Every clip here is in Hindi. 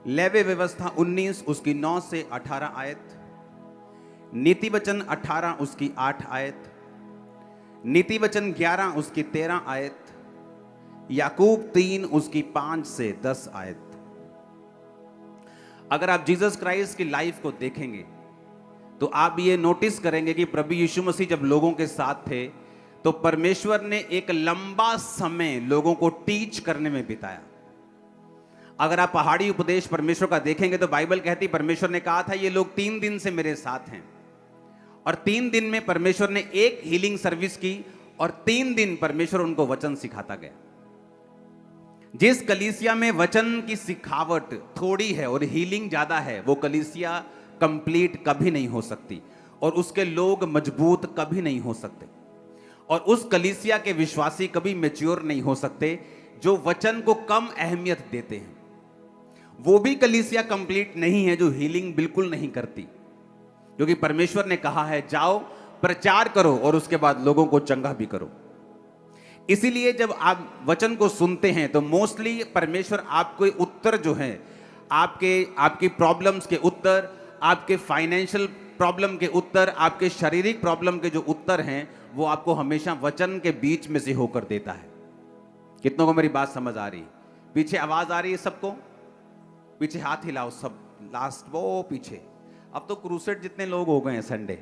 लेवी व्यवस्था 19 उसकी 9 से 18 आयत, नीति वचन 18 उसकी 8 आयत, नीति वचन 11 उसकी 13 आयत, याकूब 3 उसकी 5 से 10 आयत। अगर आप जीसस क्राइस्ट की लाइफ को देखेंगे तो आप ये नोटिस करेंगे कि प्रभु यीशु मसीह जब लोगों के साथ थे तो परमेश्वर ने एक लंबा समय लोगों को टीच करने में बिताया। अगर आप पहाड़ी उपदेश परमेश्वर का देखेंगे तो बाइबल कहती परमेश्वर ने कहा था ये लोग 3 दिन से मेरे साथ हैं, और 3 दिन में परमेश्वर ने एक हीलिंग सर्विस की और 3 दिन परमेश्वर उनको वचन सिखाता गया। जिस कलीसिया में वचन की सिखावट थोड़ी है और हीलिंग ज्यादा है, वो कलीसिया कंप्लीट कभी नहीं हो सकती और उसके लोग मजबूत कभी नहीं हो सकते, और उस कलीसिया के विश्वासी कभी मैच्योर नहीं हो सकते जो वचन को कम अहमियत देते हैं। वो भी कलीसिया कंप्लीट नहीं है जो हीलिंग बिल्कुल नहीं करती, क्योंकि परमेश्वर ने कहा है जाओ प्रचार करो और उसके बाद लोगों को चंगा भी करो। इसीलिए जब आप वचन को सुनते हैं तो मोस्टली परमेश्वर आपको उत्तर जो है, आपकी प्रॉब्लम्स के उत्तर, आपके फाइनेंशियल प्रॉब्लम के उत्तर, आपके शारीरिक प्रॉब्लम के जो उत्तर हैं, वो आपको हमेशा वचन के बीच में से होकर देता है। कितनों को मेरी बात समझ आ रही है? पीछे आवाज आ रही है सबको? पीछे हाथ हिलाओ सब, लास्ट वो पीछे। अब तो क्रूसेड जितने लोग हो गए हैं संडे,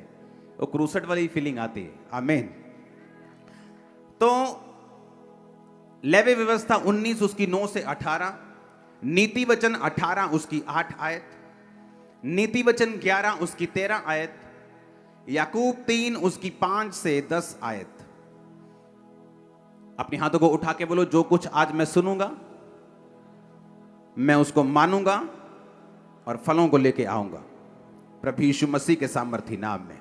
वो क्रूसेड वाली फीलिंग आती है। आमीन। तो लेवी व्यवस्था 19 उसकी 9 से 18, नीति वचन 18 उसकी 8 आयत, नीति वचन 11 उसकी 13 आयत, याकूब 3 उसकी 5 से 10 आयत। अपने हाथों को उठा के बोलो, जो कुछ आज मैं सुनूंगा मैं उसको मानूंगा और फलों को लेके आऊंगा प्रभु यीशु मसीह के सामर्थी नाम में।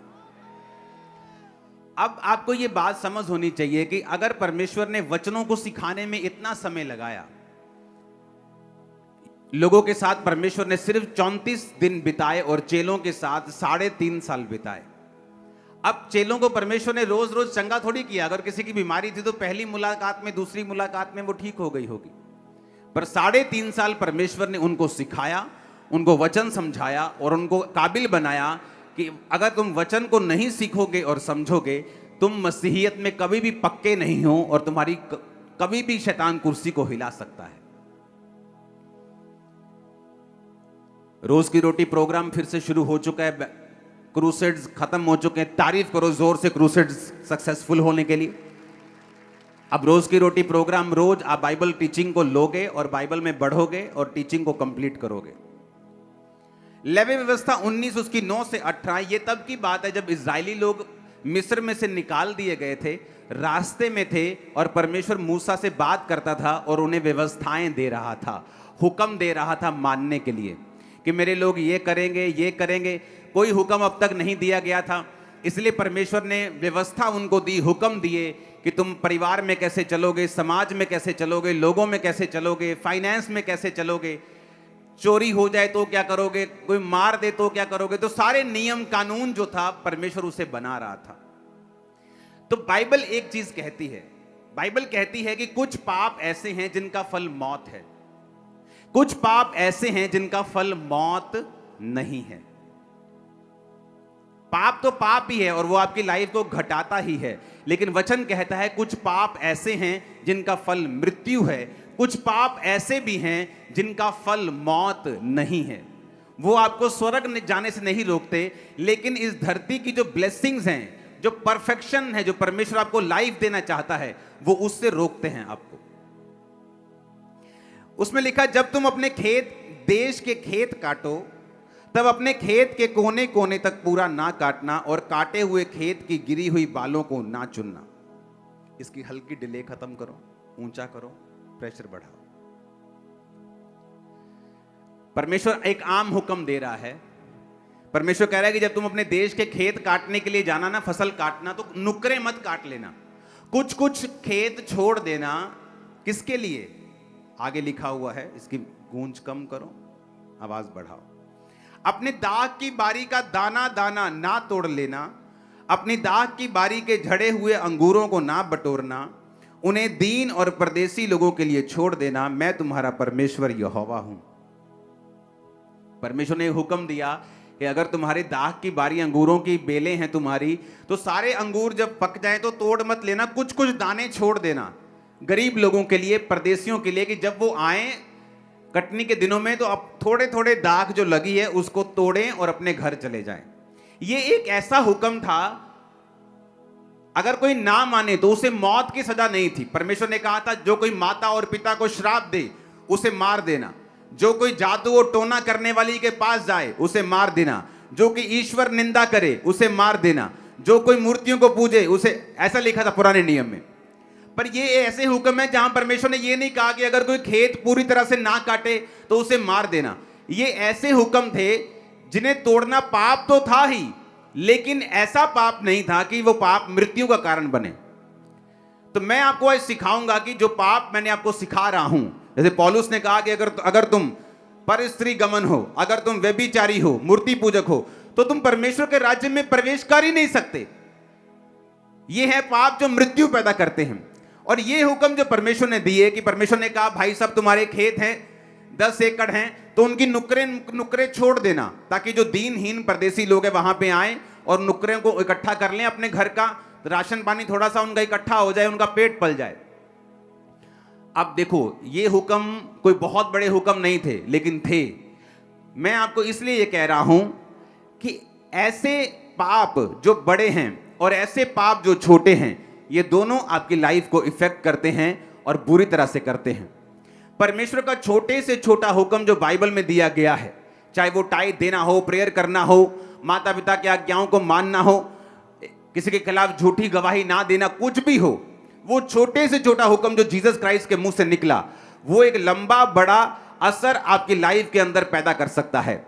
अब आपको यह बात समझ होनी चाहिए कि अगर परमेश्वर ने वचनों को सिखाने में इतना समय लगाया, लोगों के साथ परमेश्वर ने सिर्फ 34 दिन बिताए और चेलों के साथ 3.5 साल बिताए। अब चेलों को परमेश्वर ने रोज रोज चंगा थोड़ी किया। अगर किसी की बीमारी थी तो पहली मुलाकात में, दूसरी मुलाकात में वो ठीक हो गई होगी, पर 3.5 साल परमेश्वर ने उनको सिखाया, उनको वचन समझाया और उनको काबिल बनाया कि अगर तुम वचन को नहीं सीखोगे और समझोगे, तुम मसीहियत में कभी भी पक्के नहीं हो और तुम्हारी कभी भी शैतान कुर्सी को हिला सकता है। रोज की रोटी प्रोग्राम फिर से शुरू हो चुका है, क्रूसेड्स खत्म हो चुके हैं। तारीफ करो जोर से क्रूसेड्स सक्सेसफुल होने के लिए। अब रोज की रोटी प्रोग्राम, रोज आप बाइबल टीचिंग को लोगे और बाइबल में बढ़ोगे और टीचिंग को कंप्लीट करोगे। लेवी व्यवस्था 19 उसकी 9 से 18, ये तब की बात है जब इजरायली लोग मिस्र में से निकाल दिए गए थे, रास्ते में थे और परमेश्वर मूसा से बात करता था और उन्हें व्यवस्थाएं दे रहा था, हुक्म दे रहा था मानने के लिए कि मेरे लोग ये करेंगे, ये करेंगे। कोई हुक्म अब तक नहीं दिया गया था, इसलिए परमेश्वर ने व्यवस्था उनको दी, हुक्म दिए कि तुम परिवार में कैसे चलोगे, समाज में कैसे चलोगे, लोगों में कैसे चलोगे, फाइनेंस में कैसे चलोगे, चोरी हो जाए तो क्या करोगे, कोई मार दे तो क्या करोगे। तो सारे नियम कानून जो था परमेश्वर उसे बना रहा था। तो बाइबल एक चीज कहती है, बाइबल कहती है कि कुछ पाप ऐसे हैं जिनका फल मौत है, कुछ पाप ऐसे हैं जिनका फल मौत नहीं है। पाप तो पाप ही है और वो आपकी लाइफ को घटाता ही है, लेकिन वचन कहता है कुछ पाप ऐसे हैं जिनका फल मृत्यु है, कुछ पाप ऐसे भी हैं जिनका फल मौत नहीं है। वो आपको स्वर्ग जाने से नहीं रोकते, लेकिन इस धरती की जो ब्लेसिंग्स हैं, जो परफेक्शन है, जो परमेश्वर आपको लाइफ देना चाहता है, वो उससे रोकते हैं आपको। उसमें लिखा, जब तुम अपने देश के खेत काटो तब अपने खेत के कोने कोने तक पूरा ना काटना और काटे हुए खेत की गिरी हुई बालों को ना चुनना। इसकी हल्की डिले खत्म करो, ऊंचा करो, प्रेशर बढ़ाओ। परमेश्वर एक आम हुक्म दे रहा है। परमेश्वर कह रहा है कि जब तुम अपने देश के खेत काटने के लिए जाना ना, फसल काटना, तो नुकरे मत काट लेना, कुछ कुछ खेत छोड़ देना। किसके लिए? आगे लिखा हुआ है, इसकी गूंज कम करो, आवाज बढ़ाओ। अपने दाख की बारी का दाना दाना ना तोड़ लेना, अपनी दाख की बारी के झड़े हुए अंगूरों को ना बटोरना, उन्हें दीन और परदेसी लोगों के लिए छोड़ देना। मैं तुम्हारा परमेश्वर यहोवा हूं। परमेश्वर ने हुक्म दिया कि अगर तुम्हारे दाख की बारी, अंगूरों की बेलें हैं तुम्हारी, तो सारे अंगूर जब पक जाएं तो तोड़ मत लेना, कुछ कुछ दाने छोड़ देना गरीब लोगों के लिए, परदेशियों के लिए, कि जब वो आए कटनी के दिनों में तो अब थोड़े थोड़े दाग जो लगी है उसको तोड़ें और अपने घर चले जाएं। ये एक ऐसा हुक्म था, अगर कोई ना माने तो उसे मौत की सजा नहीं थी। परमेश्वर ने कहा था जो कोई माता और पिता को श्राप दे उसे मार देना, जो कोई जादू और टोना करने वाली के पास जाए उसे मार देना, जो कि ईश्वर निंदा करे उसे मार देना, जो कोई मूर्तियों को पूजे उसे, ऐसा लिखा था पुराने नियम में। पर ये ऐसे हुक्म है जहां परमेश्वर ने ये नहीं कहा कि अगर कोई खेत पूरी तरह से ना काटे तो उसे मार देना। ये ऐसे हुक्म थे जिन्हें तोड़ना पाप तो था ही, लेकिन ऐसा पाप नहीं था कि वो पाप मृत्यु का कारण बने। तो मैं आपको आज सिखाऊंगा कि जो पाप मैंने आपको सिखा रहा हूं, जैसे पौलुस ने कहा कि अगर तुम पर स्त्री गमन हो, अगर तुम व्यभिचारी हो, मूर्ति पूजक हो, तो तुम परमेश्वर के राज्य में प्रवेश कर ही नहीं सकते। ये है पाप जो मृत्यु पैदा करते हैं। और ये हुक्म जो परमेश्वर ने दिए कि परमेश्वर ने कहा भाई सब तुम्हारे खेत हैं 10 एकड़ हैं तो उनकी नुकरे छोड़ देना, ताकि जो दीनहीन परदेसी लोग हैं वहां पे आए और नुकरे को इकट्ठा कर लें, अपने घर का राशन पानी थोड़ा सा उनका इकट्ठा हो जाए, उनका पेट पल जाए। अब देखो ये हुक्म कोई बहुत बड़े हुक्म नहीं थे, लेकिन थे। मैं आपको इसलिए ये कह रहा हूं कि ऐसे पाप जो बड़े हैं और ऐसे पाप जो छोटे हैं, ये दोनों आपकी लाइफ को इफेक्ट करते हैं और बुरी तरह से करते हैं। परमेश्वर का छोटे से छोटा हुक्म जो बाइबल में दिया गया है, चाहे वो टाइट देना हो, प्रेयर करना हो, माता पिता की आज्ञाओं को मानना हो, किसी के खिलाफ झूठी गवाही ना देना, कुछ भी हो, वो छोटे से छोटा हुक्म जो जीसस क्राइस्ट के मुंह से निकला, वो एक लंबा बड़ा असर आपकी लाइफ के अंदर पैदा कर सकता है।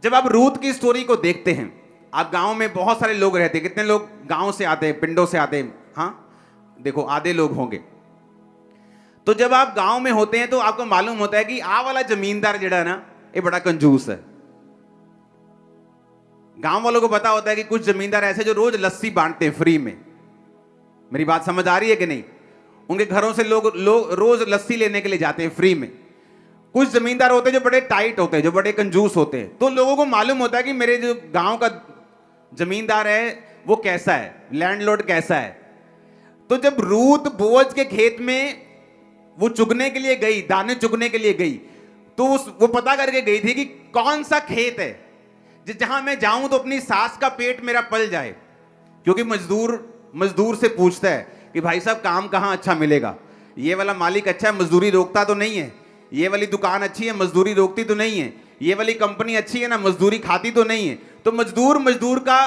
जब आप रूथ की स्टोरी को देखते हैं, आप गांव में बहुत सारे लोग रहते हैं, कितने लोग गांव से आते हैं, पिंडों से आते हैं, हाँ देखो आधे लोग होंगे। तो जब आप गांव में होते हैं तो आपको मालूम होता है कि आ वाला जमींदार जड़ा ना ये बड़ा कंजूस है। गांव वालों को पता होता है कि कुछ जमींदार ऐसे जो रोज लस्सी बांटते हैं फ्री में। मेरी बात समझ आ रही है कि नहीं? उनके घरों से लोग रोज लस्सी लेने के लिए जाते हैं फ्री में। कुछ जमींदार होते हैं जो बड़े टाइट होते हैं, जो बड़े कंजूस होते हैं। तो लोगों को मालूम होता है कि मेरे जो गांव का जमींदार है वो कैसा है, लैंडलॉर्ड कैसा है। तो जब रूथ बोअज के खेत में वो चुगने के लिए गई, दाने चुगने के लिए गई, तो वो पता करके गई थी कि कौन सा खेत है जहां मैं जाऊं तो अपनी सास का पेट मेरा पल जाए। क्योंकि मजदूर से पूछता है कि भाई साहब काम कहां अच्छा मिलेगा, ये वाला मालिक अच्छा है, मजदूरी रोकता तो नहीं है, ये वाली दुकान अच्छी है, मजदूरी रोकती तो नहीं है, ये वाली कंपनी अच्छी है ना, मजदूरी खाती तो नहीं है। तो मजदूर का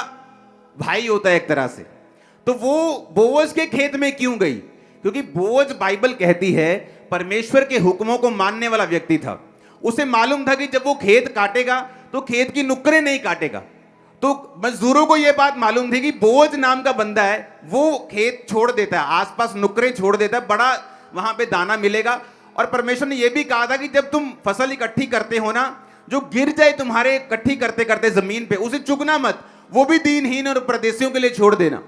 भाई होता है एक तरह से। तो वो बोअज के खेत में क्यों गई? क्योंकि बोअज बाइबल कहती है परमेश्वर के हुक्मों को मानने वाला व्यक्ति था। उसे मालूम था कि जब वो खेत काटेगा तो खेत की नुक्करें नहीं काटेगा। तो मजदूरों को यह बात मालूम थी कि बोअज नाम का बंदा है, वो खेत छोड़ देता है, आसपास नुक्करें छोड़ देता है, बड़ा वहां पे दाना मिलेगा। और परमेश्वर ने यह भी कहा था कि जब तुम फसल इकट्ठी करते हो ना, जो गिर जाए तुम्हारे इकट्ठी करते करते जमीन पे, उसे चुगना मत, वो भी दीनहीन और परदेशियों के लिए छोड़ देना।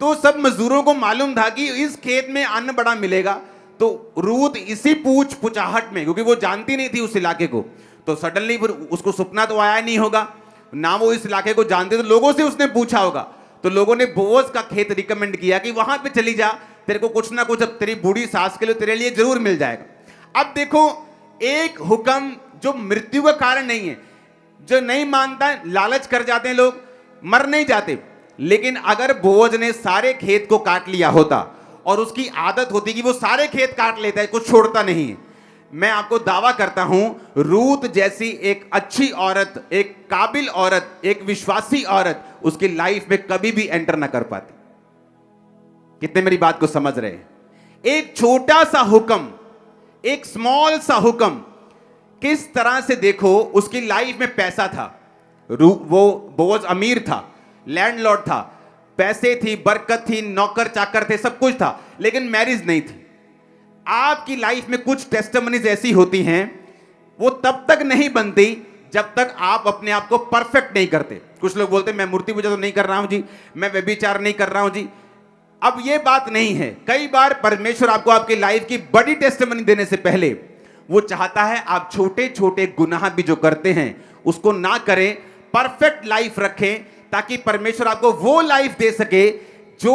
तो सब मजदूरों को मालूम था कि इस खेत में अन्न बड़ा मिलेगा। तो रूथ इसी पूछाहट में, क्योंकि वो जानती नहीं थी उस इलाके को, तो सडनली फिर उसको सपना तो आया नहीं होगा ना, वो इस इलाके को जानते, तो लोगों से उसने पूछा होगा। तो लोगों ने बोअज का खेत रिकमेंड किया कि वहां पे चली जा, तेरे को कुछ ना कुछ अब तेरी बूढ़ी सास के लिए तेरे लिए जरूर मिल जाएगा। अब देखो एक हुक्म जो मृत्यु का कारण नहीं है, जो नहीं मानता, लालच कर जाते हैं लोग, मर नहीं जाते। लेकिन अगर बोअज ने सारे खेत को काट लिया होता और उसकी आदत होती कि वो सारे खेत काट लेता है, कुछ छोड़ता नहीं है, मैं आपको दावा करता हूं रूथ जैसी एक अच्छी औरत, एक काबिल औरत, एक विश्वासी औरत उसकी लाइफ में कभी भी एंटर ना कर पाती। कितने मेरी बात को समझ रहे हैं? एक छोटा सा हुक्म, एक स्मॉल सा हुक्म, किस तरह से देखो उसकी लाइफ में पैसा था। वो बोअज अमीर था, लैंडलॉर्ड था, पैसे थी, बरकत थी, नौकर चाकर थे, सब कुछ था, लेकिन मैरिज नहीं थी। आपकी लाइफ में कुछ टेस्टिमनीज ऐसी होती हैं, वो तब तक नहीं बनती जब तक आप अपने आप को परफेक्ट नहीं करते। कुछ लोग बोलते हैं मैं मूर्ति पूजा तो नहीं कर रहा हूं जी, मैं व्यभिचार नहीं कर रहा हूं जी। अब ये बात नहीं है। कई बार परमेश्वर आपको आपकी लाइफ की बड़ी टेस्टिमनी देने से पहले वो चाहता है आप छोटे छोटे गुनाह भी जो करते हैं उसको ना करें, परफेक्ट लाइफ रखें, ताकि परमेश्वर आपको वो लाइफ दे सके जो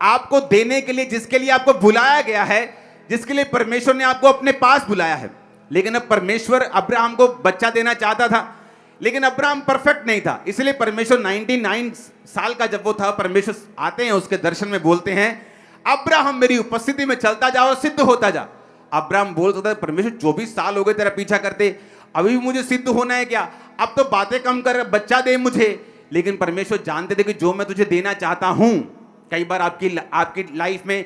आपको देने के लिए, जिसके लिए आपको बुलाया गया है, जिसके लिए परमेश्वर ने आपको अपने पास बुलाया है। लेकिन अब परमेश्वर अब्राहम को बच्चा देना चाहता था, लेकिन अब्राहम परफेक्ट नहीं था, इसलिए परमेश्वर 99 साल का जब वो था, परमेश्वर आते हैं उसके दर्शन में, बोलते हैं अब्राहम मेरी उपस्थिति में चलता जा और सिद्ध होता जा। अब्राहम बोल सकता है परमेश्वर 24 साल हो गए तेरा पीछा करते, अभी भी मुझे सिद्ध होना है क्या? अब तो बातें कम कर, बच्चा दे मुझे। लेकिन परमेश्वर जानते थे कि जो मैं तुझे देना चाहता हूं, कई बार आपकी लाइफ में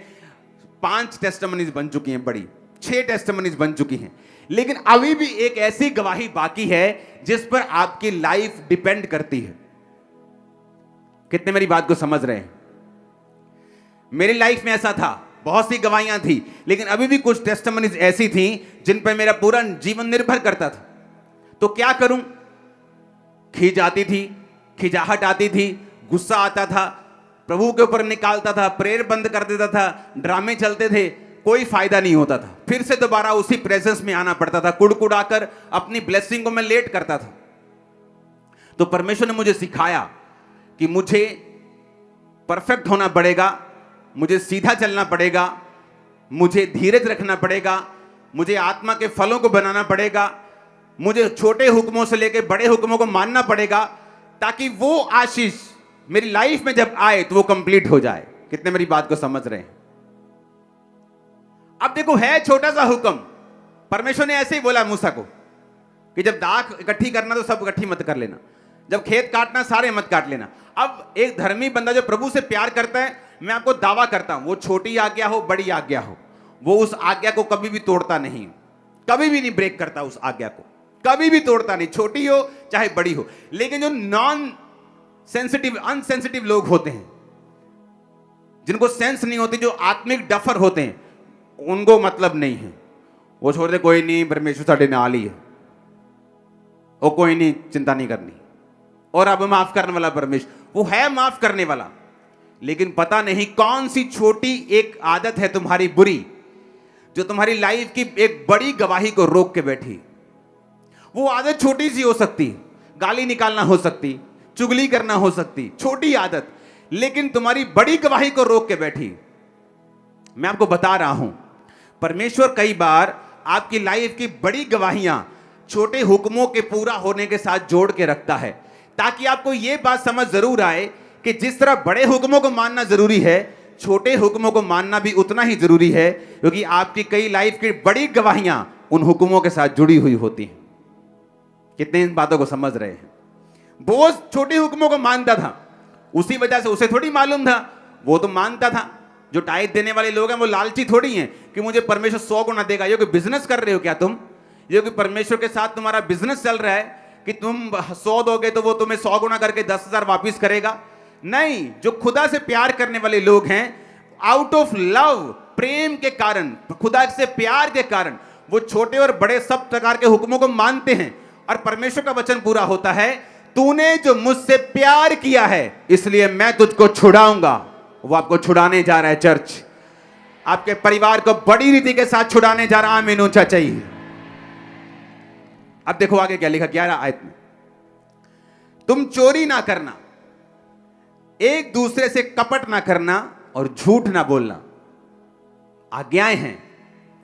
5 टेस्टिमनीज बन चुकी हैं, बड़ी 6 टेस्टिमनीज बन चुकी हैं, लेकिन अभी भी एक ऐसी गवाही बाकी है जिस पर आपकी लाइफ डिपेंड करती है। कितने मेरी बात को समझ रहे हैं? मेरी लाइफ में ऐसा था, बहुत सी गवाहियां थी, लेकिन अभी भी कुछ टेस्टिमनीज ऐसी थी जिन पर मेरा पूरा जीवन निर्भर करता था। तो क्या करूं? खींच आती थी, खिजाहट आती थी, गुस्सा आता था, प्रभु के ऊपर निकालता था, प्रेयर बंद कर देता था, ड्रामे चलते थे, कोई फायदा नहीं होता था। फिर से दोबारा उसी प्रेजेंस में आना पड़ता था, कुड़कुड़ाकर अपनी ब्लेसिंग को मैं लेट करता था। तो परमेश्वर ने मुझे सिखाया कि मुझे परफेक्ट होना पड़ेगा, मुझे सीधा चलना पड़ेगा, मुझे धीरज रखना पड़ेगा, मुझे आत्मा के फलों को बनाना पड़ेगा, मुझे छोटे हुक्मों से लेकर बड़े हुक्मों को मानना पड़ेगा, ताकि वो आशीष मेरी लाइफ में जब आए तो वो कंप्लीट हो जाए। कितने मेरी बात को समझ रहे हैं? अब देखो, है छोटा सा हुक्म, परमेश्वर ने ऐसे ही बोला मूसा को कि जब दाख इकट्ठी करना तो सब इकट्ठी मत कर लेना, जब खेत काटना सारे मत काट लेना। अब एक धर्मी बंदा जो प्रभु से प्यार करता है, मैं आपको दावा करता हूं, वो छोटी आज्ञा हो बड़ी आज्ञा हो, वो उस आज्ञा को कभी भी तोड़ता नहीं, कभी भी नहीं ब्रेक करता उस आज्ञा को, कभी भी तोड़ता नहीं, छोटी हो चाहे बड़ी हो। लेकिन जो नॉन सेंसिटिव, अनसेंसिटिव लोग होते हैं, जिनको सेंस नहीं होती, जो आत्मिक डफर होते हैं, उनको मतलब नहीं है, वो छोड़ दे, कोई नहीं, परमेश्वर साडे नाल ही है, वो कोई नहीं, चिंता नहीं करनी, और अब माफ करने वाला परमेश्वर, वो है माफ करने वाला। लेकिन पता नहीं कौन सी छोटी एक आदत है तुम्हारी बुरी, जो तुम्हारी लाइफ की एक बड़ी गवाही को रोक के बैठी। वो आदत छोटी सी हो सकती, गाली निकालना हो सकती, चुगली करना हो सकती, छोटी आदत, लेकिन तुम्हारी बड़ी गवाही को रोक के बैठी। मैं आपको बता रहा हूं, परमेश्वर कई बार आपकी लाइफ की बड़ी गवाहियां छोटे हुक्मों के पूरा होने के साथ जोड़ के रखता है, ताकि आपको यह बात समझ जरूर आए कि जिस तरह बड़े हुक्मों को मानना जरूरी है, छोटे हुक्मों को मानना भी उतना ही जरूरी है, क्योंकि आपकी कई लाइफ की बड़ी गवाहियां उन हुक्मों के साथ जुड़ी हुई होती हैं। कितने इन बातों को समझ रहे हैं? बोझ छोटे हुक्मों को मानता था, उसी वजह से उसे थोड़ी मालूम था, वो तो मानता था। जो टाइट देने वाले लोग हैं वो लालची थोड़ी हैं कि मुझे परमेश्वर 100 गुना देगा। ये कोई बिजनेस कर रहे हो क्या तुम? ये कोई परमेश्वर के साथ तुम्हारा बिजनेस चल रहा है कि तुम 100 दोगे तो वो तुम्हें 100 गुना करके 10,000 वापिस करेगा? नहीं, जो खुदा से प्यार करने वाले लोग हैं, आउट ऑफ लव, प्रेम के कारण, खुदा से प्यार के कारण, वो छोटे और बड़े सब प्रकार के हुक्मों को मानते हैं। और परमेश्वर का वचन पूरा होता है, तूने जो मुझसे प्यार किया है इसलिए मैं तुझको छुड़ाऊंगा। वो आपको छुड़ाने जा रहा है चर्च, आपके परिवार को बड़ी रीति के साथ छुड़ाने जा रहा है। आमीन ऊंचा चाहिए। अब देखो आगे क्या लिखा 11 आयत में, तुम चोरी ना करना, एक दूसरे से कपट ना करना और झूठ ना बोलना। आज्ञाएं हैं,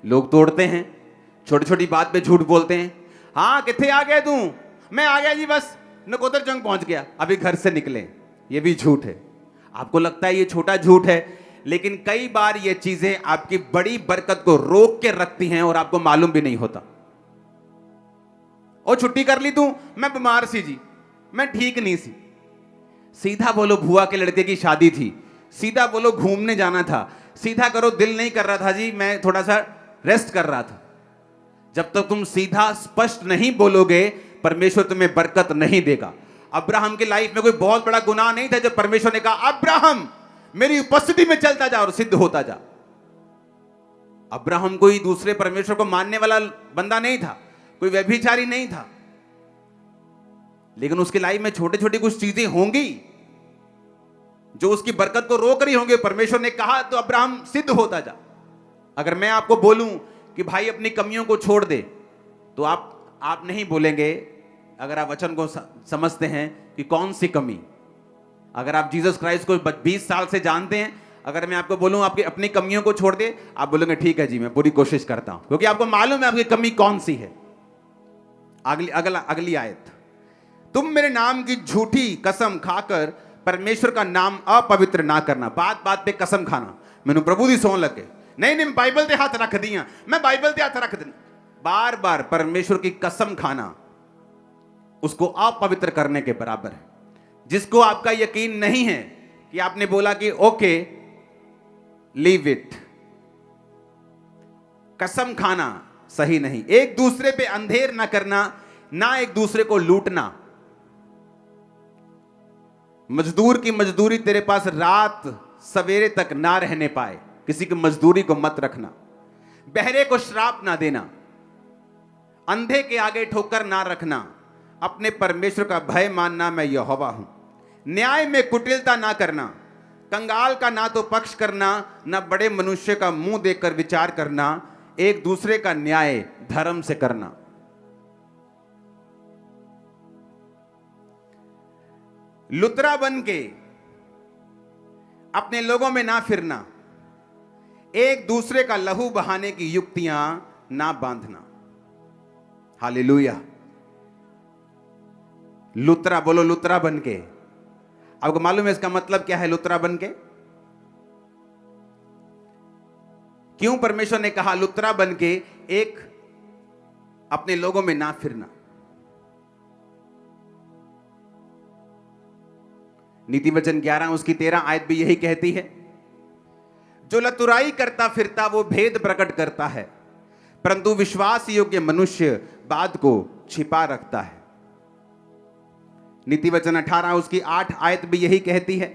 लोग तोड़ते हैं, छोटी छोटी बात पे झूठ बोलते हैं। हाँ, किथे आ गया तू? मैं आ गया जी, बस नकोदर जंग पहुंच गया, अभी घर से निकले। ये भी झूठ है। आपको लगता है ये छोटा झूठ है, लेकिन कई बार ये चीजें आपकी बड़ी बरकत को रोक के रखती हैं और आपको मालूम भी नहीं होता। और छुट्टी कर ली तू? मैं बीमार सी जी, मैं ठीक नहीं सी। सीधा बोलो, बुआ के लड़के की शादी थी। सीधा बोलो, घूमने जाना था। सीधा करो, दिल नहीं कर रहा था जी, मैं थोड़ा सा रेस्ट कर रहा था। जब तक तुम सीधा स्पष्ट नहीं बोलोगे, परमेश्वर तुम्हें बरकत नहीं देगा। अब्राहम की लाइफ में कोई बहुत बड़ा गुनाह नहीं था जब परमेश्वर ने कहा अब्राहम मेरी उपस्थिति में चलता जा और सिद्ध होता जा। अब्राहम कोई दूसरे परमेश्वर को मानने वाला बंदा नहीं था, कोई व्यभिचारी नहीं था, लेकिन उसकी लाइफ में छोटी छोटी कुछ चीजें होंगी जो उसकी बरकत को रोक रही होंगी। परमेश्वर ने कहा तो अब्राहम सिद्ध होता जा। अगर मैं आपको बोलूं कि भाई अपनी कमियों को छोड़ दे, तो आप नहीं बोलेंगे, अगर आप वचन को समझते हैं कि कौन सी कमी। अगर आप जीसस क्राइस्ट को 20 साल से जानते हैं, अगर मैं आपको बोलूं आपकी अपनी कमियों को छोड़ दे, आप बोलेंगे ठीक है जी, मैं पूरी कोशिश करता हूं, क्योंकि आपको मालूम है आपकी कमी कौन सी है। अगली आयत, तुम मेरे नाम की झूठी कसम खाकर परमेश्वर का नाम अपवित्र ना करना। बात बात पे कसम खाना, मैंने प्रभु दी सौं लगे, नहीं बाइबल ते हाथ रख दिया, मैं बाइबल ते हाथ रख दी, बार बार परमेश्वर की कसम खाना उसको अपवित्र करने के बराबर है। जिसको आपका यकीन नहीं है कि आपने बोला कि ओके लीव इट, कसम खाना सही नहीं। एक दूसरे पे अंधेर ना करना, ना एक दूसरे को लूटना। मजदूर की मजदूरी तेरे पास रात सवेरे तक ना रहने पाए, किसी की मजदूरी को मत रखना। बहरे को श्राप ना देना, अंधे के आगे ठोकर ना रखना, अपने परमेश्वर का भय मानना, मैं यहोवा हूं। न्याय में कुटिलता ना करना, कंगाल का ना तो पक्ष करना, ना बड़े मनुष्य का मुंह देखकर विचार करना, एक दूसरे का न्याय धर्म से करना। लुतरा बन के अपने लोगों में ना फिरना, एक दूसरे का लहू बहाने की युक्तियां ना बांधना। हालेलुया। लुतरा, बोलो लुतरा बन के। आपको मालूम है इसका मतलब क्या है लुतरा बन के? क्यों परमेश्वर ने कहा लुतरा बन के एक अपने लोगों में ना फिरना? नीति वचन 11 उसकी 13 आयत भी यही कहती है, जो लतुराई करता फिरता वो भेद प्रकट करता है, परंतु विश्वास योग्य मनुष्य बात को छिपा रखता है। नीति वचन 18 उसकी 8 आयत भी यही कहती है,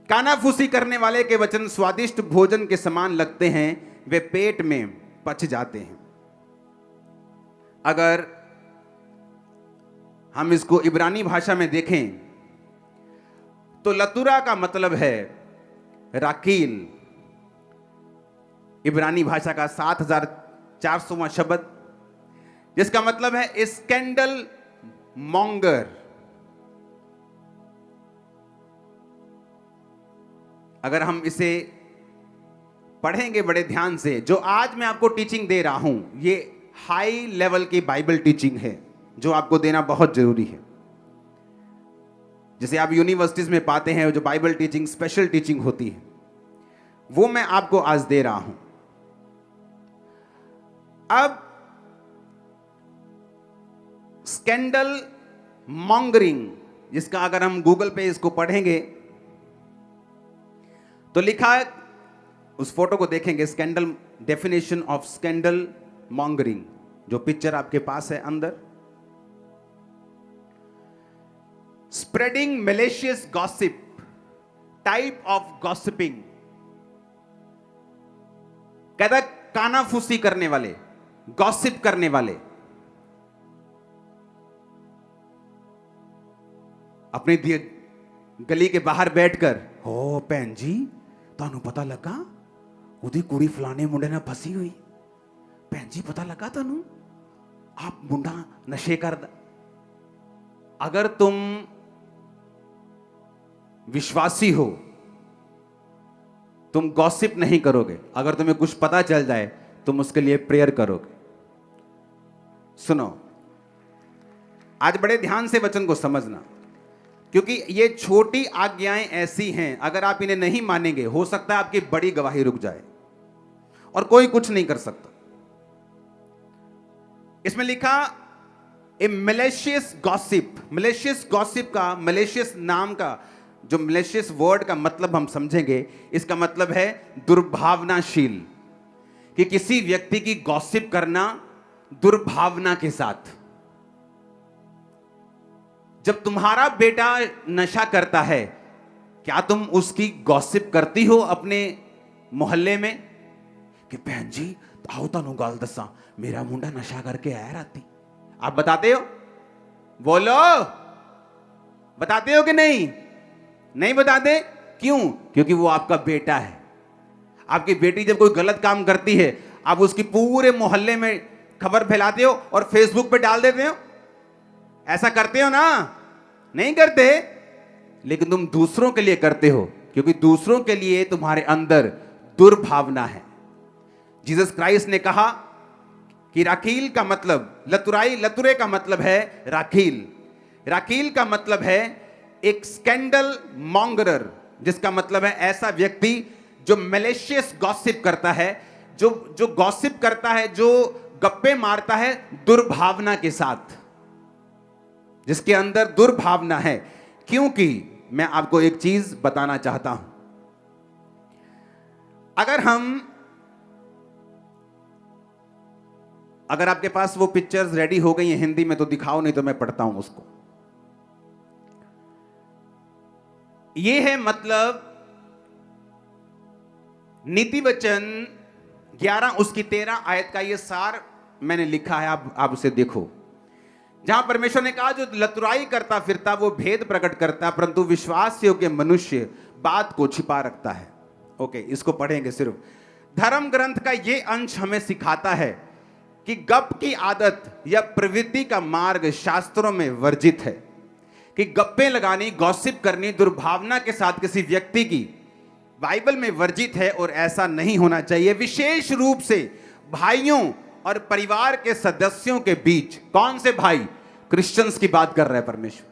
कानाफूसी करने वाले के वचन स्वादिष्ट भोजन के समान लगते हैं, वे पेट में पच जाते हैं। अगर हम इसको इब्रानी भाषा में देखें तो लतुरा का मतलब है राकील, इब्रानी भाषा का 7400वां शब्द, जिसका मतलब है स्कैंडल मॉन्गर। अगर हम इसे पढ़ेंगे बड़े ध्यान से, जो आज मैं आपको टीचिंग दे रहा हूं, ये हाई लेवल की बाइबल टीचिंग है जो आपको देना बहुत जरूरी है। जैसे आप यूनिवर्सिटीज में पाते हैं जो बाइबल टीचिंग स्पेशल टीचिंग होती है, वो मैं आपको आज दे रहा हूं। अब स्कैंडल मॉन्गरिंग, जिसका अगर हम गूगल पे इसको पढ़ेंगे तो लिखा है, उस फोटो को देखेंगे, scandal, definition of scandal mongering, जो पिक्चर आपके पास है अंदर। Spreading malicious gossip, type of gossiping. कहता कानाफूसी करने वाले, गॉसिप करने वाले, अपनी गली के बाहर बैठकर, हो भैन जी तानू पता लगा उदी कुड़ी फलाने मुंडे ने फसी हुई, भैन जी पता लगा तानू, आप मुंडा नशे करदा। अगर तुम विश्वासी हो तुम गॉसिप नहीं करोगे। अगर तुम्हें कुछ पता चल जाए तुम उसके लिए प्रेयर करोगे। सुनो, आज बड़े ध्यान से वचन को समझना, क्योंकि ये छोटी आज्ञाएं ऐसी हैं, अगर आप इन्हें नहीं मानेंगे हो सकता है आपकी बड़ी गवाही रुक जाए और कोई कुछ नहीं कर सकता। इसमें लिखा ए मैलिशियस गॉसिप। मैलिशियस गॉसिप का, मैलिशियस नाम का जो मैलिशियस वर्ड का मतलब हम समझेंगे, इसका मतलब है दुर्भावनाशील, कि किसी व्यक्ति की गॉसिप करना दुर्भावना के साथ। जब तुम्हारा बेटा नशा करता है, क्या तुम उसकी गॉसिप करती हो अपने मोहल्ले में कि बहन जी आओ तानू गल दसा, मेरा मुंडा नशा करके आया राती? आप बताते हो? बोलो, बताते हो कि नहीं? नहीं बताते। क्यों? क्योंकि वो आपका बेटा है। आपकी बेटी जब कोई गलत काम करती है, आप उसकी पूरे मोहल्ले में खबर फैलाते हो और फेसबुक पे डाल देते हो। ऐसा करते हो ना? नहीं करते, लेकिन तुम दूसरों के लिए करते हो, क्योंकि दूसरों के लिए तुम्हारे अंदर दुर्भावना है। जीसस क्राइस्ट ने कहा कि राखील का मतलब लतुराई, लतुरे का मतलब है राखील, राखील का मतलब है एक स्कैंडल मॉन्गरर, जिसका मतलब है ऐसा व्यक्ति जो मैलिशियस गॉसिप करता है, जो गॉसिप करता है, जो गप्पे मारता है दुर्भावना के साथ, जिसके अंदर दुर्भावना है। क्योंकि मैं आपको एक चीज बताना चाहता हूं, अगर आपके पास वो पिक्चर्स रेडी हो गई हैं हिंदी में तो दिखाओ, नहीं तो मैं पढ़ता हूं उसको। ये है मतलब नीति वचन 11 उसकी 13 आयत का ये सार मैंने लिखा है, आप उसे देखो। जहां परमेश्वर ने कहा जो लतुराई करता फिरता वो भेद प्रकट करता, परंतु विश्वास योग्य मनुष्य बात को छिपा रखता है। ओके, इसको पढ़ेंगे सिर्फ। धर्म ग्रंथ का ये अंश हमें सिखाता है कि गप की आदत या प्रवृत्ति का मार्ग शास्त्रों में वर्जित है, कि गप्पे लगानी, गॉसिप करनी दुर्भावना के साथ किसी व्यक्ति की बाइबल में वर्जित है और ऐसा नहीं होना चाहिए। विशेष रूप से भाइयों और परिवार के सदस्यों के बीच। कौन से भाई? क्रिश्चियंस की बात कर रहा है परमेश्वर,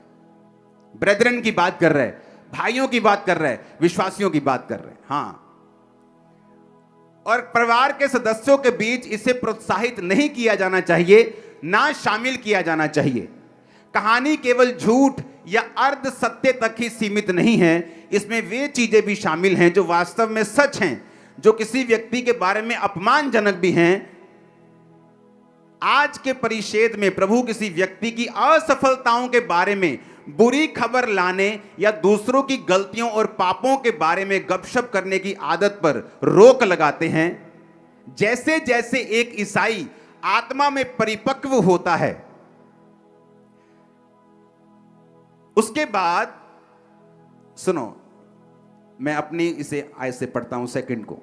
ब्रेदरन की बात कर रहा है, भाइयों की बात कर रहा है, विश्वासियों की बात कर रहे हैं। हाँ, और परिवार के सदस्यों के बीच इसे प्रोत्साहित नहीं किया जाना चाहिए, ना शामिल किया जाना चाहिए। कहानी केवल झूठ या अर्ध सत्य तक ही सीमित नहीं है, इसमें वे चीजें भी शामिल हैं जो वास्तव में सच हैं, जो किसी व्यक्ति के बारे में अपमानजनक भी हैं। आज के परिच्छेद में प्रभु किसी व्यक्ति की असफलताओं के बारे में बुरी खबर लाने या दूसरों की गलतियों और पापों के बारे में गपशप करने की आदत पर रोक लगाते हैं। जैसे जैसे एक ईसाई आत्मा में परिपक्व होता है, उसके बाद सुनो, मैं अपनी इसे आयत से पढ़ता हूं, सेकंड को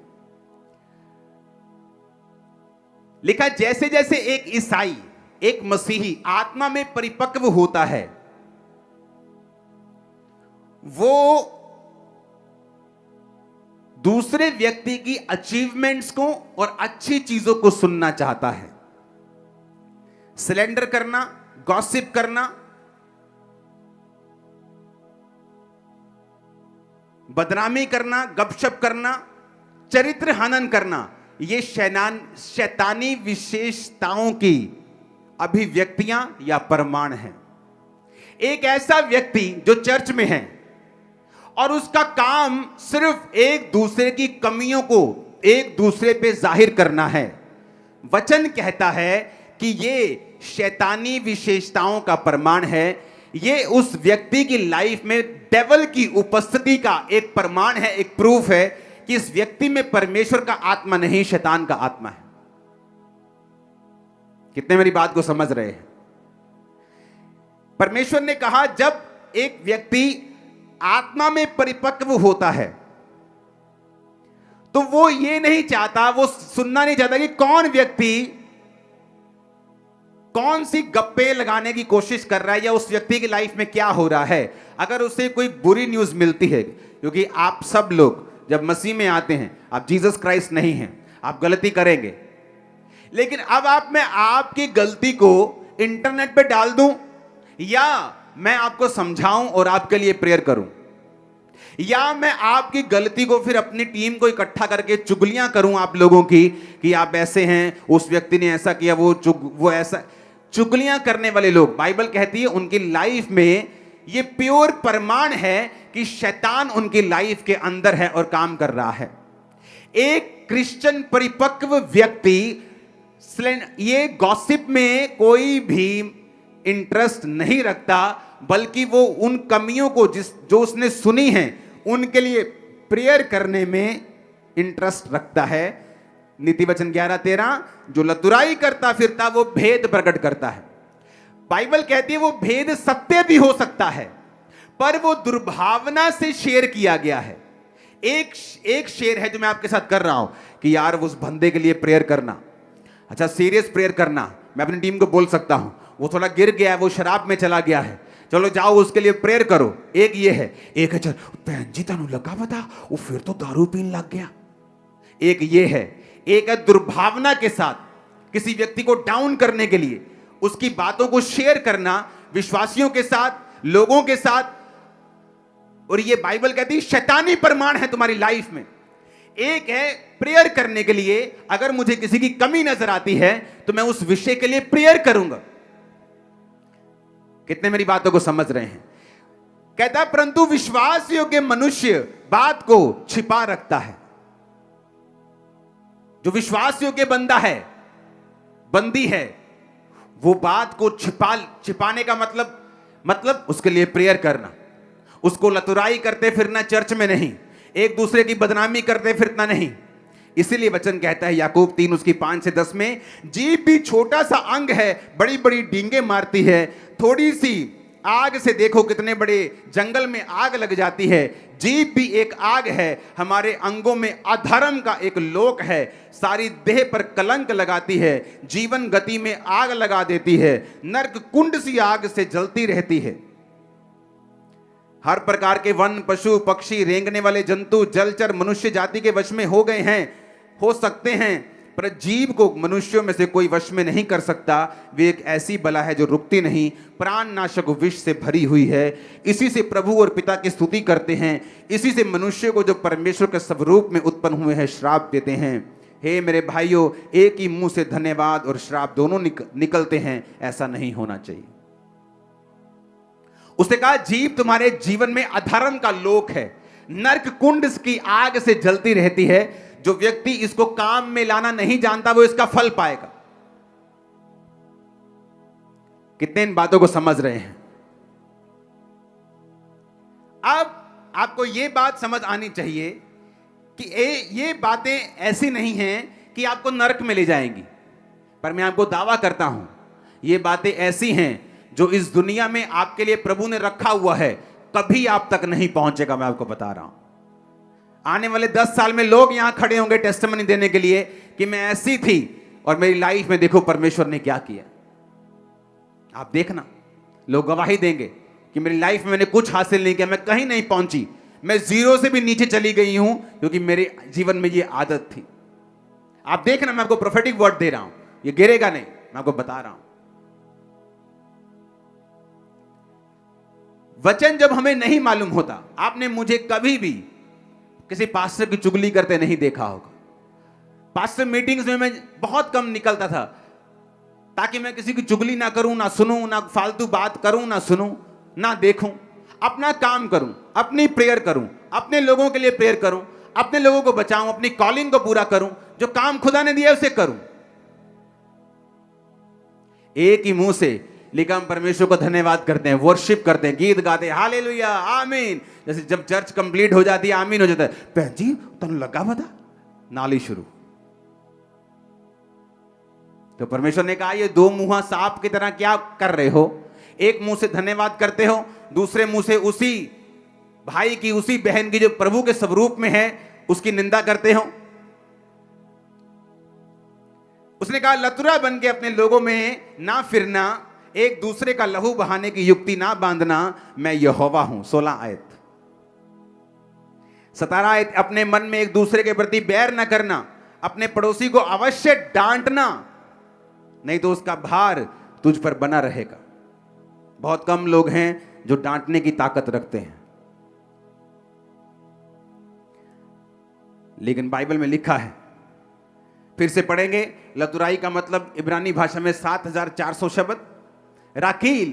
लिखा, जैसे जैसे एक ईसाई, एक मसीही आत्मा में परिपक्व होता है, वो दूसरे व्यक्ति की अचीवमेंट्स को और अच्छी चीजों को सुनना चाहता है। सिलेंडर करना, गॉसिप करना, बदनामी करना, गपशप करना, चरित्र हनन करना, ये शैतानी विशेषताओं की अभिव्यक्तियां या प्रमाण हैं। एक ऐसा व्यक्ति जो चर्च में है और उसका काम सिर्फ एक दूसरे की कमियों को एक दूसरे पे जाहिर करना है, वचन कहता है कि ये शैतानी विशेषताओं का प्रमाण है। ये उस व्यक्ति की लाइफ में डेविल की उपस्थिति का एक प्रमाण है, एक प्रूफ है कि इस व्यक्ति में परमेश्वर का आत्मा नहीं, शैतान का आत्मा है। कितने मेरी बात को समझ रहे हैं? परमेश्वर ने कहा जब एक व्यक्ति आत्मा में परिपक्व होता है तो वो ये नहीं चाहता, वो सुनना नहीं चाहता कि कौन व्यक्ति कौन सी गप्पे लगाने की कोशिश कर रहा है या उस व्यक्ति की लाइफ में क्या हो रहा है। अगर उसे कोई बुरी न्यूज मिलती है, क्योंकि आप सब लोग जब मसीह में आते हैं, आप जीसस क्राइस्ट नहीं हैं, आप गलती करेंगे, लेकिन अब मैं आपकी गलती को इंटरनेट पे डाल दूं या मैं आपको समझाऊं और आपके लिए प्रेयर करूं, या मैं आपकी गलती को फिर अपनी टीम को इकट्ठा करके चुगलियां करूं आप लोगों की कि आप ऐसे हैं, उस व्यक्ति ने ऐसा किया, वो ऐसा। चुगलियां करने वाले लोग, बाइबल कहती है उनकी लाइफ में ये प्योर प्रमाण है कि शैतान उनकी लाइफ के अंदर है और काम कर रहा है। एक क्रिश्चियन परिपक्व व्यक्ति ये गॉसिप में कोई भी इंटरेस्ट नहीं रखता, बल्कि वो उन कमियों को जो उसने सुनी है उनके लिए प्रेयर करने में इंटरेस्ट रखता है। नीति वचन 11:13, जो लतुराई करता फिरता वो भेद प्रकट करता है। बाइबल कहती है वो भेद सत्य भी हो सकता है, पर वो दुर्भावना से शेयर किया गया है। एक एक शेयर है जो मैं आपके साथ कर रहा हूं कि यार उस बंदे के लिए प्रेयर करना, अच्छा सीरियस प्रेयर करना। मैं अपनी टीम को बोल सकता हूं वो थोड़ा गिर गया है, वो शराब में चला गया है, चलो जाओ उसके लिए प्रेयर करो। एक ये है, एक है चल भैन जी तनु लगा पता वो फिर तो दारू पीने लग गया। एक ये है, एक है दुर्भावना के साथ किसी व्यक्ति को डाउन करने के लिए उसकी बातों को शेयर करना विश्वासियों के साथ, लोगों के साथ, और ये बाइबल कहती है शैतानी प्रमाण है तुम्हारी लाइफ में। एक है प्रेयर करने के लिए, अगर मुझे किसी की कमी नजर आती है तो मैं उस विषय के लिए प्रेयर करूंगा। कितने मेरी बातों को समझ रहे हैं? कहता परंतु विश्वास योग्य मनुष्य बात को छिपा रखता है। जो विश्वास योग्य बंदा है, बंदी है, वो बात को छिपाने का मतलब उसके लिए प्रेयर करना, उसको लतुराई करते फिरना चर्च में नहीं, एक दूसरे की बदनामी करते फिरना नहीं। इसीलिए वचन कहता है याकूब 3 उसकी 5 से 10 में, जीभ भी छोटा सा अंग है, बड़ी बड़ी डींगे मारती है, थोड़ी सी आग से देखो कितने बड़े जंगल में आग लग जाती है। जीभ भी एक आग है, हमारे अंगों में अधर्म का एक लोक है, सारी देह पर कलंक लगाती है, जीवन गति में आग लगा देती है, नरक कुंड सी आग से जलती रहती है। हर प्रकार के वन, पशु, पक्षी, रेंगने वाले जंतु, जलचर मनुष्य जाति के वश में हो गए हैं, हो सकते हैं, पर जीव को मनुष्यों में से कोई वश में नहीं कर सकता। वे एक ऐसी बला है जो रुकती नहीं, प्राण नाशक विष से भरी हुई है। इसी से प्रभु और पिता की स्तुति करते हैं, इसी से मनुष्य को जो परमेश्वर के स्वरूप में उत्पन्न हुए हैं श्राप देते हैं। हे मेरे भाइयों, एक ही मुंह से धन्यवाद और श्राप दोनों निकलते हैं, ऐसा नहीं होना चाहिए। उसने कहा जीव तुम्हारे जीवन में अधर्म का लोक है, नरक कुंड की आग से जलती रहती है। जो व्यक्ति इसको काम में लाना नहीं जानता वो इसका फल पाएगा। कितने इन बातों को समझ रहे हैं? अब आपको यह बात समझ आनी चाहिए कि ये बातें ऐसी नहीं हैं कि आपको नरक में ले जाएंगी, पर मैं आपको दावा करता हूं ये बातें ऐसी हैं जो इस दुनिया में आपके लिए प्रभु ने रखा हुआ है, कभी आप तक नहीं पहुंचेगा। मैं आपको बता रहा हूं, आने वाले 10 साल में लोग यहां खड़े होंगे टेस्टिमनी देने के लिए कि मैं ऐसी थी और मेरी लाइफ में देखो परमेश्वर ने क्या किया। आप देखना, लोग गवाही देंगे कि मेरी लाइफ में मैंने कुछ हासिल नहीं किया, मैं कहीं नहीं पहुंची, मैं जीरो से भी नीचे चली गई हूं, क्योंकि मेरे जीवन में ये आदत थी। आप देखना, मैं आपको प्रोफेटिक वर्ड दे रहा हूं, ये गिरेगा नहीं, मैं आपको बता रहा हूं। वचन जब हमें नहीं मालूम होता, आपने मुझे कभी भी किसी पास्टर की चुगली करते नहीं देखा होगा। पास्टर मीटिंग्स में मैं बहुत कम निकलता था ताकि मैं किसी की चुगली ना करूं, ना सुनूं, ना फालतू बात करूं, ना सुनूं, ना देखूं, अपना काम करूं, अपनी प्रेयर करूं, अपने लोगों के लिए प्रेयर करूं, अपने लोगों को बचाऊं, अपनी कॉलिंग को पूरा करूं, जो काम खुदा ने दिया उसे करूं। एक ही मुंह से लेकिन हम परमेश्वर को धन्यवाद करते हैं, वर्शिप करते हैं, गीत गाते हैं, हालेलुया, आमीन। जैसे जब चर्च कंप्लीट हो जाती है आमीन हो जाता है, बहन जी तनु लगा बता, नाली शुरू। तो परमेश्वर ने कहा ये दो मुंह सांप की तरह क्या कर रहे हो? एक मुंह से धन्यवाद करते हो, दूसरे मुंह से उसी भाई की, उसी बहन की जो प्रभु के स्वरूप में है उसकी निंदा करते हो। उसने कहा लतुरा बन के अपने लोगों में ना फिरना, एक दूसरे का लहू बहाने की युक्ति ना बांधना, मैं यहोवा हूं। 16 आयत। 17 आयत, अपने मन में एक दूसरे के प्रति बैर न करना, अपने पड़ोसी को अवश्य डांटना, नहीं तो उसका भार तुझ पर बना रहेगा। बहुत कम लोग हैं जो डांटने की ताकत रखते हैं, लेकिन बाइबल में लिखा है, फिर से पढ़ेंगे, लतुराई का मतलब इब्रानी भाषा में 7400 शब्द। राकील,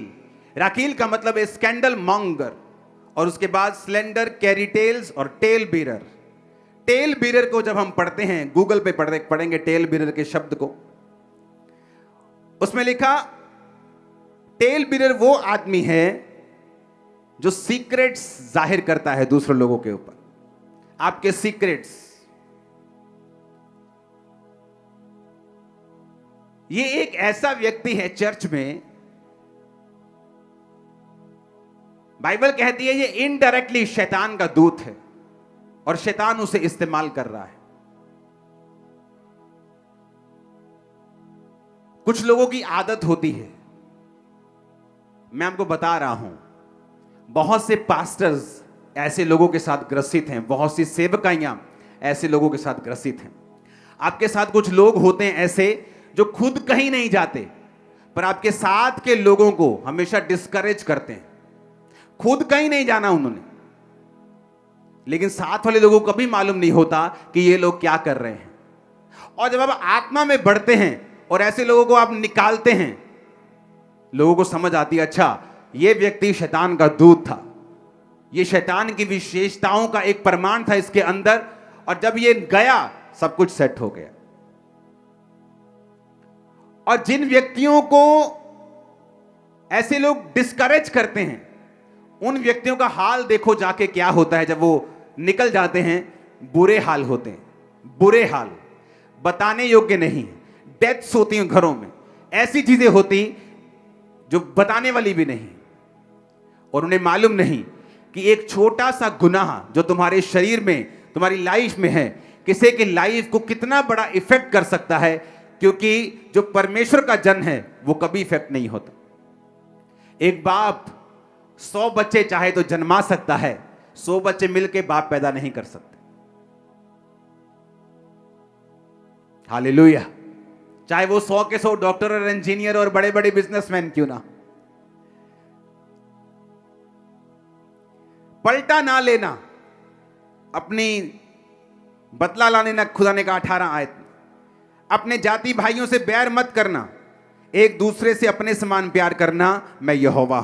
राकील का मतलब है स्कैंडल मॉन्गर, और उसके बाद स्लेंडर, कैरीटेल्स और टेल बीरर। टेल बीरर को जब हम पढ़ते हैं, गूगल पे पढ़ेंगे टेल बीरर के शब्द को, उसमें लिखा टेल बीरर वो आदमी है जो सीक्रेट्स जाहिर करता है दूसरे लोगों के ऊपर, आपके सीक्रेट्स। ये एक ऐसा व्यक्ति है चर्च में, बाइबल कहती है ये इनडायरेक्टली शैतान का दूत है। और शैतान उसे इस्तेमाल कर रहा है। कुछ लोगों की आदत होती है, मैं आपको बता रहा हूं, बहुत से पास्टर्स ऐसे लोगों के साथ ग्रसित हैं, बहुत सी सेवकाइयां ऐसे लोगों के साथ ग्रसित हैं। आपके साथ कुछ लोग होते हैं ऐसे जो खुद कहीं नहीं जाते, पर आपके साथ के लोगों को हमेशा डिस्करेज करते हैं। खुद कहीं नहीं जाना उन्होंने, लेकिन साथ वाले लोगों को कभी मालूम नहीं होता कि ये लोग क्या कर रहे हैं। और जब आप आत्मा में बढ़ते हैं और ऐसे लोगों को आप निकालते हैं, लोगों को समझ आती है, अच्छा ये व्यक्ति शैतान का दूत था, ये शैतान की विशेषताओं का एक प्रमाण था इसके अंदर, और जब ये गया सब कुछ सेट हो गया। और जिन व्यक्तियों को ऐसे लोग डिस्करेज करते हैं, उन व्यक्तियों का हाल देखो जाके क्या होता है। जब वो निकल जाते हैं, बुरे हाल होते हैं, बुरे हाल बताने योग्य नहीं। डेथ्स होती हैं घरों में, ऐसी चीजें होती जो बताने वाली भी नहीं, और उन्हें मालूम नहीं कि एक छोटा सा गुनाह जो तुम्हारे शरीर में, तुम्हारी लाइफ में है, किसी की लाइफ को कितना बड़ा इफेक्ट कर सकता है। क्योंकि जो परमेश्वर का जन है वो कभी इफेक्ट नहीं होता। एक बाप 100 बच्चे चाहे तो जन्मा सकता है, 100 बच्चे मिलकर बाप पैदा नहीं कर सकते। हालेलुया। चाहे वो 100 के 100 डॉक्टर और इंजीनियर और बड़े बड़े बिजनेसमैन क्यों ना। पलटा ना लेना, अपनी बदला लाने ना, खुदा ने कहा 18 आयत, अपने जाति भाइयों से बैर मत करना, एक दूसरे से अपने समान प्यार करना, मैं यहोवा।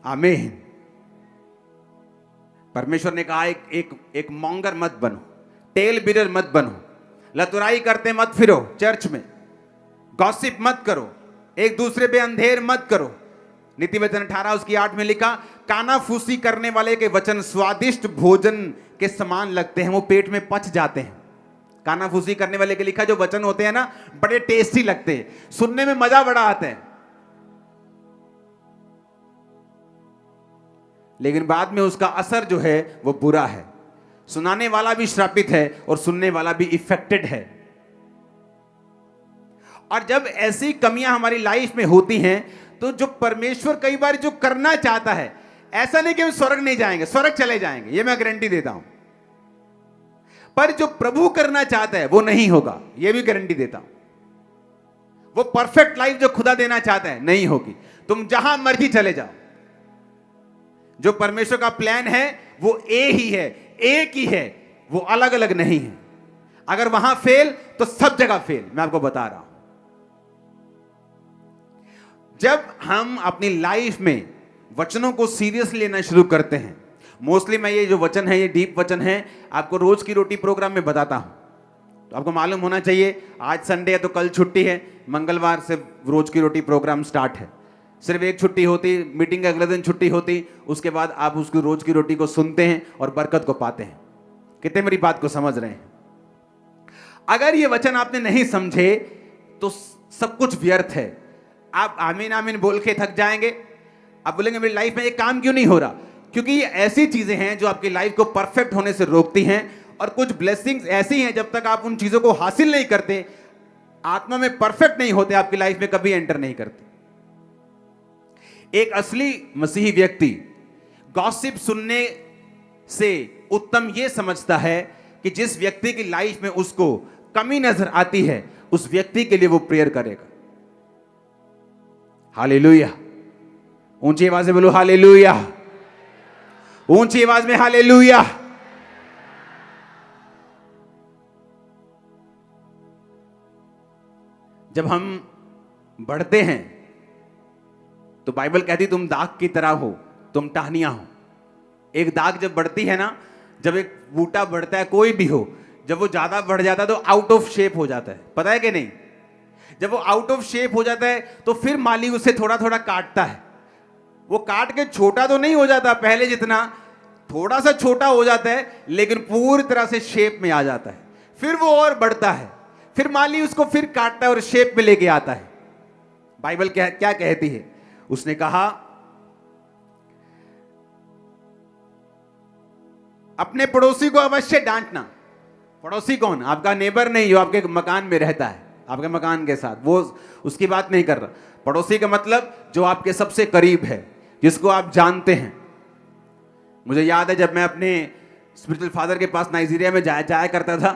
आमीन। परमेश्वर ने कहा एक मॉन्गर मत बनो, टेल बिरर मत बनो, लतुराई करते मत फिरो चर्च में, गॉसिप मत करो, एक दूसरे पे अंधेर मत करो। नीति वचन 18 उसकी 8 में लिखा, कानाफूसी करने वाले के वचन स्वादिष्ट भोजन के समान लगते हैं, वो पेट में पच जाते हैं। कानाफूसी करने वाले के लिखा जो वचन होते हैं ना, बड़े टेस्टी लगते हैं, सुनने में मजा बड़ा आता है, लेकिन बाद में उसका असर जो है वो बुरा है। सुनाने वाला भी श्रापित है और सुनने वाला भी इफेक्टेड है। और जब ऐसी कमियां हमारी लाइफ में होती हैं, तो जो परमेश्वर कई बार जो करना चाहता है, ऐसा नहीं कि हम स्वर्ग नहीं जाएंगे, स्वर्ग चले जाएंगे, ये मैं गारंटी देता हूं, पर जो प्रभु करना चाहता है वो नहीं होगा, ये भी गारंटी देता हूं। वो परफेक्ट लाइफ जो खुदा देना चाहता है नहीं होगी। तुम जहां मर्जी चले जाओ, जो परमेश्वर का प्लान है वो ए ही है, एक ही है, वो अलग अलग नहीं है। अगर वहां फेल तो सब जगह फेल, मैं आपको बता रहा हूं। जब हम अपनी लाइफ में वचनों को सीरियसली लेना शुरू करते हैं, मोस्टली मैं ये जो वचन है ये डीप वचन है, आपको रोज की रोटी प्रोग्राम में बताता हूं, तो आपको मालूम होना चाहिए आज संडे है तो कल छुट्टी है, मंगलवार से रोज की रोटी प्रोग्राम स्टार्ट है। सिर्फ एक छुट्टी होती, मीटिंग अगले दिन छुट्टी होती, उसके बाद आप उसको रोज की रोटी को सुनते हैं और बरकत को पाते हैं। कितने मेरी बात को समझ रहे हैं? अगर ये वचन आपने नहीं समझे तो सब कुछ व्यर्थ है। आप आमीन आमीन बोल के थक जाएंगे, आप बोलेंगे मेरी लाइफ में एक काम क्यों नहीं हो रहा, क्योंकि ये ऐसी चीजें हैं जो आपकी लाइफ को परफेक्ट होने से रोकती हैं। और कुछ ब्लेसिंग्स ऐसी हैं जब तक आप उन चीजों को हासिल नहीं करते, आत्मा में परफेक्ट नहीं होते, आपकी लाइफ में कभी एंटर नहीं करते। एक असली मसीही व्यक्ति गॉसिप सुनने से उत्तम यह समझता है कि जिस व्यक्ति की लाइफ में उसको कमी नजर आती है, उस व्यक्ति के लिए वो प्रेयर करेगा। हालेलुया। ऊंची आवाज में बोलो हालेलुया, ऊंची आवाज में हालेलुया। जब हम बढ़ते हैं तो बाइबल कहती तुम दाग की तरह हो, तुम टहनियां हो। एक दाग जब बढ़ती है ना, जब एक बूटा बढ़ता है कोई भी हो, जब वो ज्यादा बढ़ जाता है तो आउट ऑफ शेप हो जाता है, पता है कि नहीं? जब वो आउट ऑफ शेप हो जाता है तो फिर माली उसे थोड़ा थोड़ा काटता है। वो काट के छोटा तो नहीं हो जाता पहले जितना, थोड़ा सा छोटा हो जाता है, लेकिन पूरी तरह से शेप में आ जाता है। फिर वो और बढ़ता है, फिर माली उसको फिर काटता है और शेप में लेके आता है। बाइबल क्या कहती है? उसने कहा अपने पड़ोसी को अवश्य डांटना। पड़ोसी कौन? आपका नेबर नहीं, जो आपके मकान में रहता है, आपके मकान के साथ, वो उसकी बात नहीं कर रहा। पड़ोसी का मतलब जो आपके सबसे करीब है, जिसको आप जानते हैं। मुझे याद है जब मैं अपने स्पिरिचुअल फादर के पास नाइजीरिया में जाया करता था,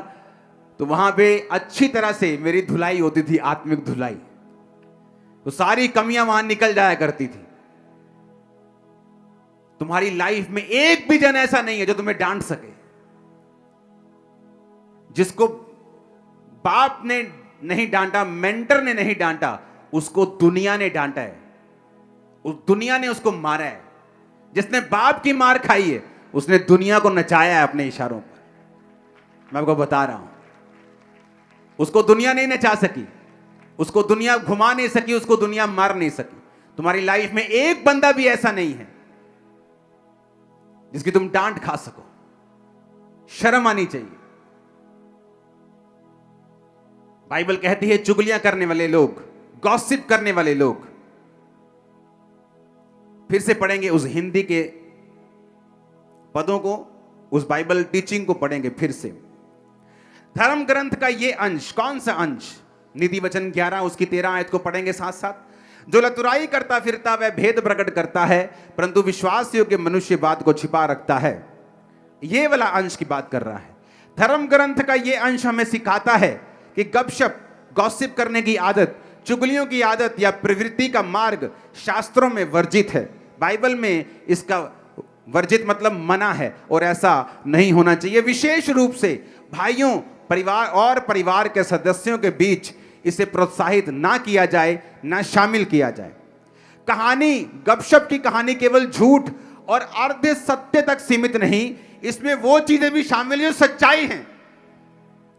तो वहां पे अच्छी तरह से मेरी धुलाई होती थी, आत्मिक धुलाई। तो सारी कमियां वहां निकल जाया करती थी। तुम्हारी लाइफ में एक भी जन ऐसा नहीं है जो तुम्हें डांट सके। जिसको बाप ने नहीं डांटा, मेंटर ने नहीं डांटा, उसको दुनिया ने डांटा है, उस दुनिया ने उसको मारा है। जिसने बाप की मार खाई है, उसने दुनिया को नचाया है अपने इशारों पर। मैं आपको बता रहा हूं, उसको दुनिया नहीं नचा सकी, उसको दुनिया घुमा नहीं सकी, उसको दुनिया मार नहीं सकी। तुम्हारी लाइफ में एक बंदा भी ऐसा नहीं है जिसकी तुम डांट खा सको। शर्म आनी चाहिए। बाइबल कहती है चुगलियां करने वाले लोग, गॉसिप करने वाले लोग। फिर से पढ़ेंगे उस हिंदी के पदों को, उस बाइबल टीचिंग को पढ़ेंगे फिर से। धर्म ग्रंथ का ये अंश, कौन सा अंश? नीति वचन 11 उसकी 13 आयत को पढ़ेंगे साथ साथ। जो लतुराई करता फिरता वह भेद प्रकट करता है, परंतु विश्वास योग्य मनुष्य बात को छिपा रखता है। ये वाला अंश की बात कर रहा है। धर्म ग्रंथ का ये अंश हमें सिखाता है कि गपशप, गॉसिप करने की आदत, चुगलियों की आदत या प्रवृत्ति का मार्ग शास्त्रों में वर्जित है। बाइबल में इसका वर्जित मतलब मना है, और ऐसा नहीं होना चाहिए। विशेष रूप से भाइयों, परिवार और परिवार के सदस्यों के बीच इसे प्रोत्साहित ना किया जाए, ना शामिल किया जाए। कहानी, गपशप की कहानी केवल झूठ और अर्ध सत्य तक सीमित नहीं, इसमें वो चीजें भी शामिल जो सच्चाई हैं।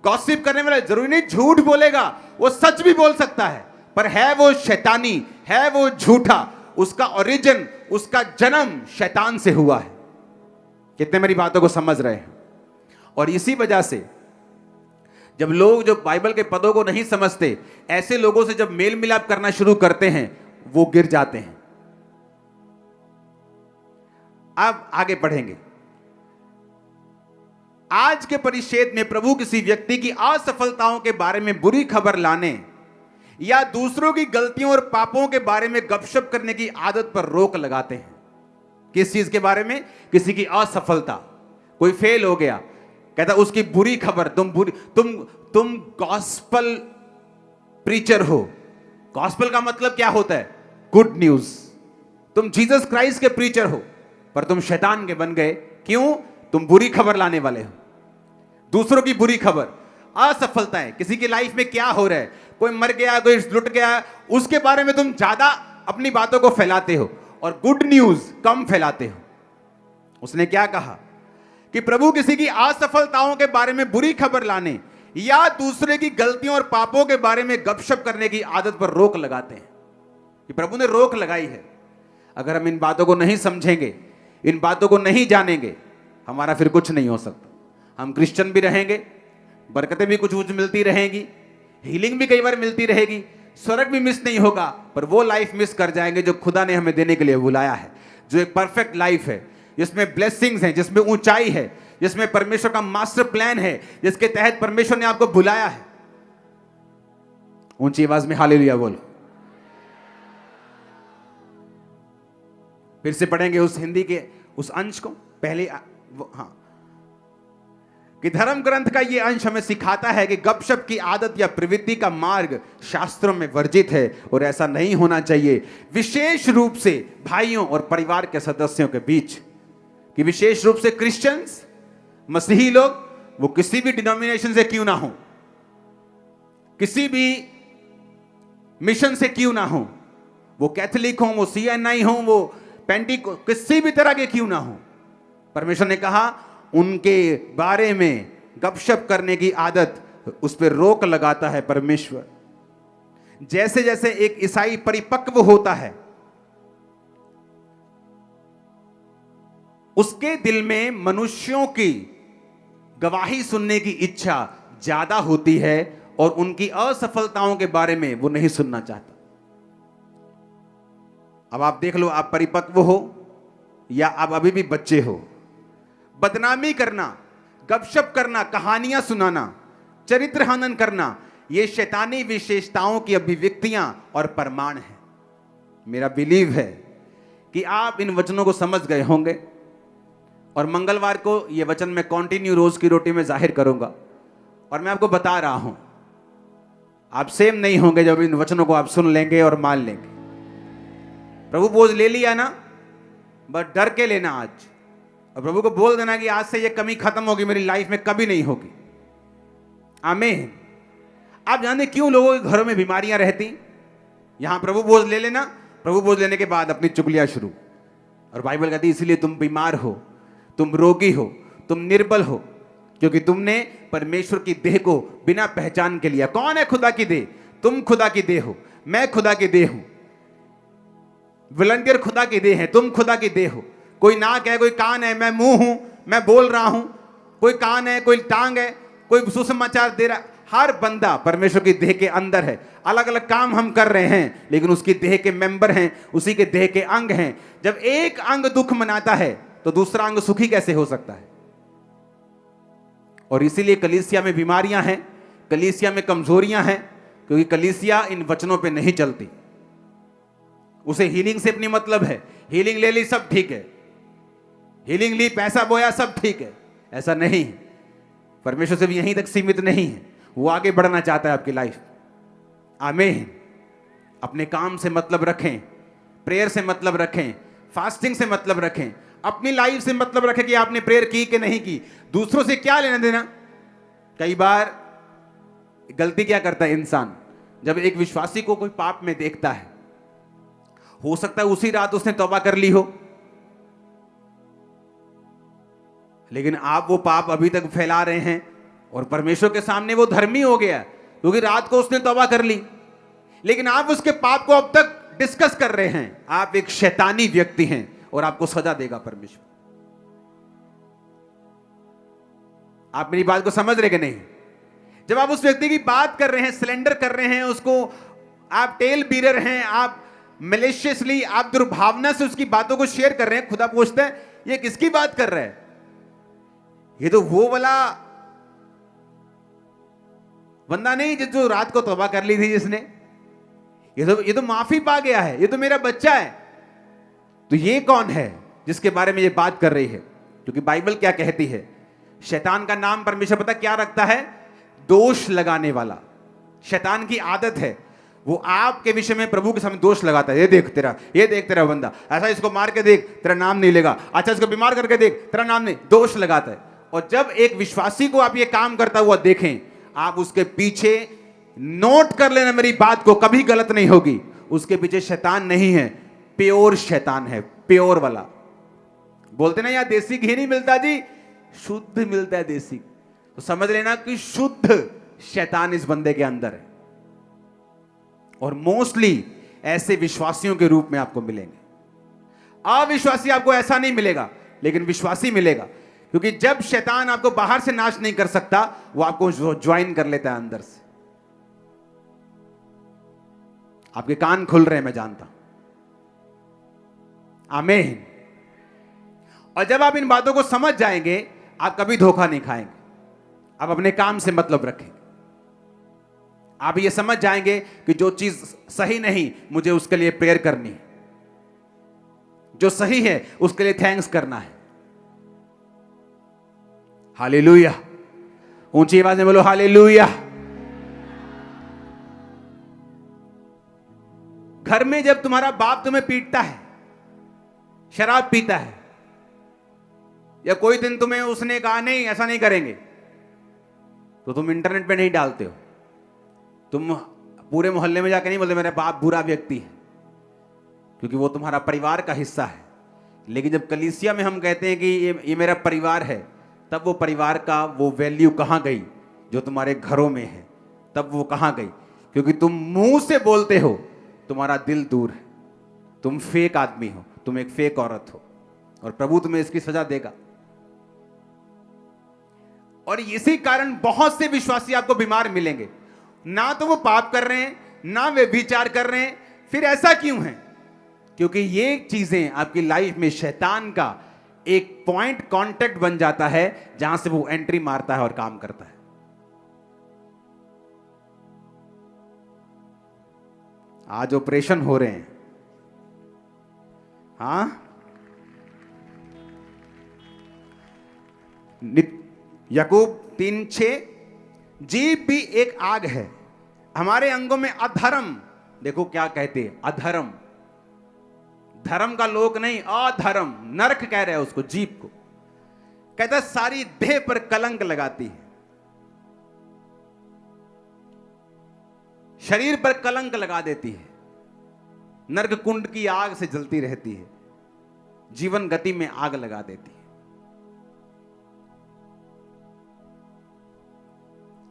गॉसिप करने वाला जरूरी नहीं झूठ बोलेगा, वो सच भी बोल सकता है, पर है वो शैतानी, है वो झूठा। उसका ओरिजिन, उसका जन्म शैतान से हुआ है। कितने मेरी बातों को समझ रहे हैं? और इसी वजह से जब लोग जो बाइबल के पदों को नहीं समझते, ऐसे लोगों से जब मेल मिलाप करना शुरू करते हैं, वो गिर जाते हैं। अब आगे पढ़ेंगे। आज के परिच्छेद में प्रभु किसी व्यक्ति की असफलताओं के बारे में बुरी खबर लाने या दूसरों की गलतियों और पापों के बारे में गपशप करने की आदत पर रोक लगाते हैं। किस चीज के बारे में? किसी की असफलता, कोई फेल हो गया, कहता उसकी बुरी खबर। तुम गॉस्पल प्रीचर हो। गॉस्पल का मतलब क्या होता है? Good news. तुम जीसस क्राइस्ट के प्रीचर हो, पर तुम शैतान के बन गए। क्यों? तुम बुरी खबर लाने वाले हो, दूसरों की बुरी खबर, असफलताएं। किसी की लाइफ में क्या हो रहा है, कोई मर गया, कोई लुट गया, उसके बारे में तुम ज्यादा अपनी बातों को फैलाते हो और गुड न्यूज कम फैलाते हो। उसने क्या कहा कि प्रभु किसी की असफलताओं के बारे में बुरी खबर लाने या दूसरे की गलतियों और पापों के बारे में गपशप करने की आदत पर रोक लगाते हैं। कि प्रभु ने रोक लगाई है। अगर हम इन बातों को नहीं समझेंगे, इन बातों को नहीं जानेंगे, हमारा फिर कुछ नहीं हो सकता। हम क्रिश्चियन भी रहेंगे, बरकतें भी कुछ कुछ मिलती रहेंगी, हीलिंग भी कई बार मिलती रहेगी, स्वर्ग भी मिस नहीं होगा, पर वो लाइफ मिस कर जाएंगे जो खुदा ने हमें देने के लिए बुलाया है, जो एक परफेक्ट लाइफ है, जिसमें ब्लेसिंग्स हैं, जिसमें ऊंचाई है, जिसमें परमेश्वर का मास्टर प्लान है, जिसके तहत परमेश्वर ने आपको बुलाया है। ऊंची आवाज में हालेलुया बोलो। फिर से पढ़ेंगे उस हिंदी के उस अंश को। पहले हाँ, कि धर्म ग्रंथ का यह अंश हमें सिखाता है कि गपशप की आदत या प्रवृत्ति का मार्ग शास्त्रों में वर्जित है और ऐसा नहीं होना चाहिए, विशेष रूप से भाइयों और परिवार के सदस्यों के बीच। कि विशेष रूप से क्रिश्चियंस, मसीही लोग, वो किसी भी डिनोमिनेशन से क्यों ना हो, किसी भी मिशन से क्यों ना हो, वो कैथोलिक हो, वो CNI हो, वो पेंटिको, किसी भी तरह के क्यों ना हो, परमेश्वर ने कहा उनके बारे में गपशप करने की आदत, उस पर रोक लगाता है परमेश्वर। जैसे जैसे एक ईसाई परिपक्व होता है, उसके दिल में मनुष्यों की गवाही सुनने की इच्छा ज्यादा होती है और उनकी असफलताओं के बारे में वो नहीं सुनना चाहता। अब आप देख लो, आप परिपक्व हो या आप अभी भी बच्चे हो, बदनामी करना, गपशप करना, कहानियां सुनाना, चरित्र हनन करना, ये शैतानी विशेषताओं की अभिव्यक्तियां और प्रमाण है। मेरा बिलीव है कि आप इन वचनों को समझ गए होंगे और मंगलवार को ये वचन मैं कंटिन्यू रोज की रोटी में जाहिर करूंगा। और मैं आपको बता रहा हूं, आप सेम नहीं होंगे जब इन वचनों को आप सुन लेंगे और मान लेंगे। प्रभु बोझ ले लिया ना, बस डर के लेना आज, और प्रभु को बोल देना कि आज से ये कमी खत्म होगी, मेरी लाइफ में कभी नहीं होगी। आमीन। आप जानते क्यों लोगों के घरों में बीमारियां रहती? यहां प्रभु बोझ ले लेना, प्रभु बोझ लेने के बाद अपनी चुगलियां शुरू। और बाइबल कहती है इसलिए तुम बीमार हो, तुम रोगी हो, तुम निर्बल हो, क्योंकि तुमने परमेश्वर की देह को बिना पहचान के लिया। कौन है खुदा की देह? तुम खुदा की देह हो, मैं खुदा की देह हूं। वॉलंटियर खुदा की देह है, तुम खुदा की देह हो। कोई नाक है, कोई कान है, मैं मुंह हूं, मैं बोल रहा हूं। कोई कान है, कोई टांग है, कोई सुसमाचार दे रहा। हर बंदा परमेश्वर की देह के अंदर है। अलग अलग काम हम कर रहे हैं, लेकिन उसकी देह के मेंबर हैं, उसी के देह के अंग हैं। जब एक अंग दुख मनाता है तो दूसरा अंग सुखी कैसे हो सकता है? और इसीलिए कलीसिया में बीमारियां हैं, कलीसिया में कमजोरियां हैं, क्योंकि कलीसिया इन वचनों पे नहीं चलती। उसे हीलिंग से अपनी मतलब है, हीलिंग ले ली सब ठीक है, हीलिंग ली पैसा बोया सब ठीक है। ऐसा नहीं है। परमेश्वर सिर्फ यहीं तक सीमित नहीं है, वो आगे बढ़ना चाहता है आपकी लाइफ। आमीन। अपने काम से मतलब रखें, प्रेयर से मतलब रखें, फास्टिंग से मतलब रखें, अपनी लाइफ से मतलब रखें कि आपने प्रेयर की कि नहीं की। दूसरों से क्या लेना देना? कई बार गलती क्या करता है इंसान, जब एक विश्वासी को कोई पाप में देखता है, हो सकता है उसी रात उसने तौबा कर ली हो, लेकिन आप वो पाप अभी तक फैला रहे हैं और परमेश्वर के सामने वो धर्मी हो गया क्योंकि रात को उसने तौबा कर ली, लेकिन आप उसके पाप को अब तक डिस्कस कर रहे हैं। आप एक शैतानी व्यक्ति हैं और आपको सजा देगा परमेश्वर। आप मेरी बात को समझ रहे कि नहीं? जब आप उस व्यक्ति की बात कर रहे हैं, सिलेंडर कर रहे हैं उसको, आप टेल बीरर हैं, आप मैलिशियसली, आप दुर्भावना से उसकी बातों को शेयर कर रहे हैं, खुदा पूछता है ये किसकी बात कर रहा है? ये तो वो वाला बंदा नहीं जो रात को तौबा कर ली थी जिसने, ये तो माफी पा गया है, ये तो मेरा बच्चा है। तो ये कौन है जिसके बारे में ये बात कर रही है? क्योंकि बाइबल क्या कहती है? शैतान का नाम परमेश्वर पता क्या रखता है? दोष लगाने वाला। शैतान की आदत है, वो आपके विषय में प्रभु के सामने दोष लगाता है। ये देख तेरा बंदा, ऐसा इसको मार के देख, तेरा नाम नहीं लेगा। अच्छा इसको बीमार करके देख, तेरा नाम नहीं। दोष लगाता है। और जब एक विश्वासी को आप ये काम करता हुआ देखें, आप उसके पीछे नोट कर लेना, मेरी बात को कभी गलत नहीं होगी। उसके पीछे शैतान नहीं है, प्योर शैतान है, प्योर वाला। बोलते ना यार देसी घी नहीं मिलता जी, शुद्ध मिलता है देसी। तो समझ लेना कि शुद्ध शैतान इस बंदे के अंदर है। और मोस्टली ऐसे विश्वासियों के रूप में आपको मिलेंगे। अविश्वासी आपको ऐसा नहीं मिलेगा, लेकिन विश्वासी मिलेगा। क्योंकि जब शैतान आपको बाहर से नाश नहीं कर सकता, वो आपको ज्वाइन कर लेता है अंदर से। आपके कान खुल रहे हैं, मैं जानता हूं। आमीन। और जब आप इन बातों को समझ जाएंगे, आप कभी धोखा नहीं खाएंगे। आप अपने काम से मतलब रखेंगे। आप ये समझ जाएंगे कि जो चीज सही नहीं, मुझे उसके लिए प्रेयर करनी है। जो सही है उसके लिए थैंक्स करना है। हालेलुया। ऊंची आवाज में बोलो हालेलुया। घर में जब तुम्हारा बाप तुम्हें पीटता है, शराब पीता है, या कोई दिन तुम्हें उसने कहा नहीं ऐसा नहीं करेंगे, तो तुम इंटरनेट पे नहीं डालते हो। तुम पूरे मोहल्ले में जाके नहीं बोलते मेरा बाप बुरा व्यक्ति है, क्योंकि वो तुम्हारा परिवार का हिस्सा है। लेकिन जब कलीसिया में हम कहते हैं कि ये मेरा परिवार है, तब वो परिवार का वो वैल्यू कहां गई जो तुम्हारे घरों में है? तब वो कहां गई? क्योंकि तुम मुंह से बोलते हो, तुम्हारा दिल दूर है। तुम फेक आदमी हो, तुम एक फेक औरत हो, और प्रभु तुम्हें इसकी सजा देगा। और इसी कारण बहुत से विश्वासी आपको बीमार मिलेंगे। ना तो वो पाप कर रहे हैं, ना वे विचार कर रहे हैं। फिर ऐसा क्यों है? क्योंकि ये चीजें आपकी लाइफ में शैतान का एक पॉइंट कांटेक्ट बन जाता है जहां से वो एंट्री मारता है और काम करता है। आज ऑपरेशन हो रहे हैं, हां, याकूब 3:6, जीभ भी एक आग है, हमारे अंगों में अधर्म, देखो क्या कहते हैं, अधर्म, धर्म का लोक नहीं, अधर्म, नरक कह रहे हैं उसको, जीभ को। कहता सारी देह पर कलंक लगाती है, शरीर पर कलंक लगा देती है, नरक कुंड की आग से जलती रहती है, जीवन गति में आग लगा देती है।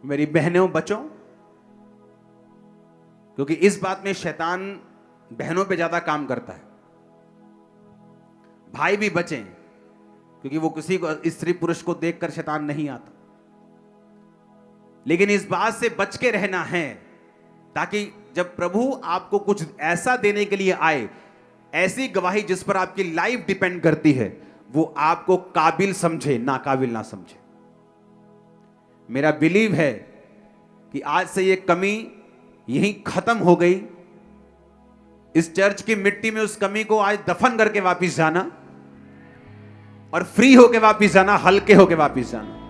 मेरी बहनों बचो, क्योंकि इस बात में शैतान बहनों पे ज्यादा काम करता है। भाई भी बचें, क्योंकि वो किसी को, स्त्री पुरुष को देखकर शैतान नहीं आता। लेकिन इस बात से बच के रहना है ताकि जब प्रभु आपको कुछ ऐसा देने के लिए आए, ऐसी गवाही जिस पर आपकी लाइफ डिपेंड करती है, वो आपको काबिल समझे, नाकाबिल ना समझे। मेरा बिलीव है कि आज से ये कमी यहीं खत्म हो गई। इस चर्च की मिट्टी में उस कमी को आज दफन करके वापस जाना और फ्री होके वापस जाना, हल्के होके वापस जाना।